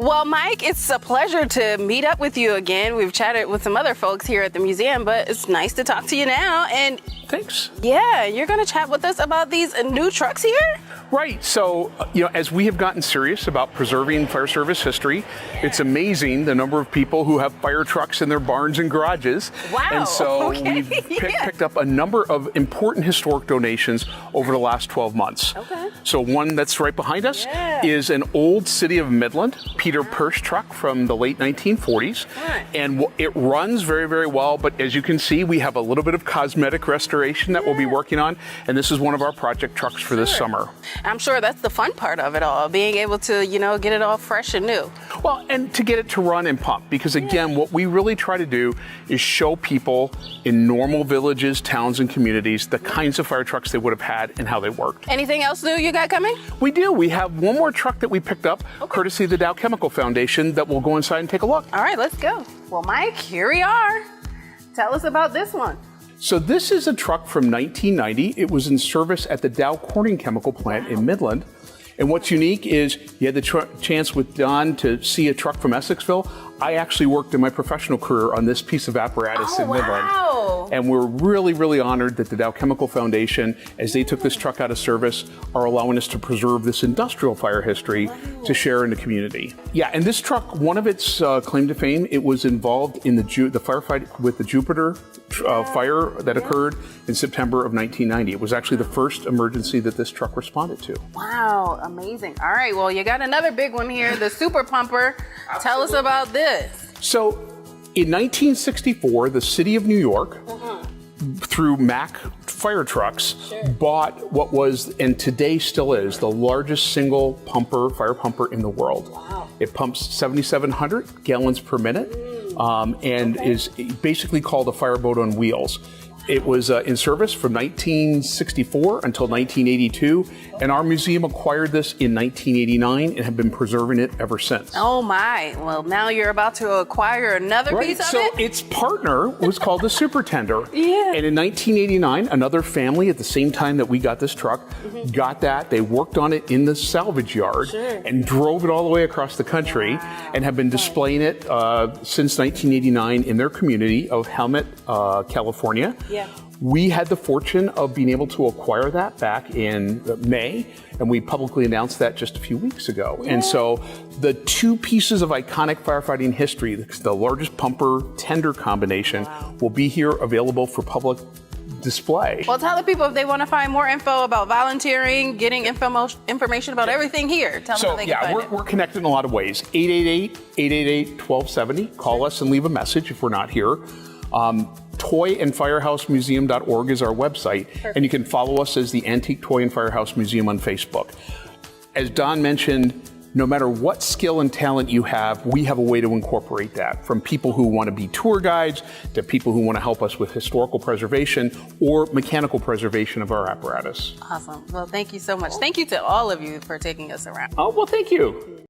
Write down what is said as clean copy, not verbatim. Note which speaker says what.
Speaker 1: Well, Mike, it's a pleasure to meet up with you again. We've chatted with some other folks here at the museum, but it's nice to talk to you now. And
Speaker 2: thanks.
Speaker 1: Yeah, you're going to chat with us about these new trucks here?
Speaker 2: Right. So, as we have gotten serious about preserving fire service history, it's amazing the number of people who have fire trucks in their barns and garages.
Speaker 1: Wow.
Speaker 2: And so we've picked up a number of important historic donations over the last 12 months.
Speaker 1: Okay.
Speaker 2: So one that's right behind us is an old City of Midland Peter Purse truck from the late 1940s.
Speaker 1: Right.
Speaker 2: And it runs very, very well. But as you can see, we have a little bit of cosmetic restoration that we'll be working on. And this is one of our project trucks for this summer.
Speaker 1: I'm sure that's the fun part of it all, being able to, get it all fresh and new.
Speaker 2: Well, and to get it to run and pump, because again, what we really try to do is show people in normal villages, towns, and communities the kinds of fire trucks they would have had and how they worked.
Speaker 1: Anything else new you got coming?
Speaker 2: We do. We have one more truck that we picked up, courtesy of the Dow Chemical Foundation, that we'll go inside and take a look.
Speaker 1: All right, let's go. Well, Mike, here we are. Tell us about this one.
Speaker 2: So this is a truck from 1990. It was in service at the Dow Corning Chemical Plant in Midland. And what's unique is you had the chance with Don to see a truck from Essexville. I actually worked in my professional career on this piece of apparatus in Midland.
Speaker 1: Wow.
Speaker 2: And we're really, really honored that the Dow Chemical Foundation, as they took this truck out of service, are allowing us to preserve this industrial fire history to share in the community. Yeah, and this truck, one of its claim to fame, it was involved in the firefight with the Jupiter fire that occurred in September of 1990. It was actually the first emergency that this truck responded to.
Speaker 1: Wow, amazing. All right, well, you got another big one here, the Super Pumper. Tell us about this.
Speaker 2: So, in 1964, the city of New York, through Mack fire trucks, bought what was, and today still is, the largest single fire pumper in the world.
Speaker 1: Wow.
Speaker 2: It pumps 7,700 gallons per minute and is basically called a fireboat on wheels. It was in service from 1964 until 1982, and our museum acquired this in 1989 and have been preserving it ever since.
Speaker 1: Oh my, well now you're about to acquire another piece of it?
Speaker 2: So its partner was called the Super Tender.
Speaker 1: Yeah.
Speaker 2: And in 1989, another family at the same time that we got this truck, got that. They worked on it in the salvage yard and drove it all the way across the country and have been displaying it since 1989 in their community of Helmet, California.
Speaker 1: Yeah.
Speaker 2: We had the fortune of being able to acquire that back in May, and we publicly announced that just a few weeks ago. And so the two pieces of iconic firefighting history, the largest pumper tender combination, will be here available for public display.
Speaker 1: Well, tell the people if they want to find more info about volunteering, getting information about everything here. Tell them how they can find it.
Speaker 2: We're connected in a lot of ways. 888-888-1270. Call us and leave a message if we're not here. toyandfirehousemuseum.org is our website, and you can follow us as the Antique Toy and Firehouse Museum on Facebook. As Don mentioned, no matter what skill and talent you have, we have a way to incorporate that, from people who want to be tour guides to people who want to help us with historical preservation or mechanical preservation of our apparatus.
Speaker 1: Awesome. Well, thank you so much. Thank you to all of you for taking us around.
Speaker 2: Oh, well, thank you.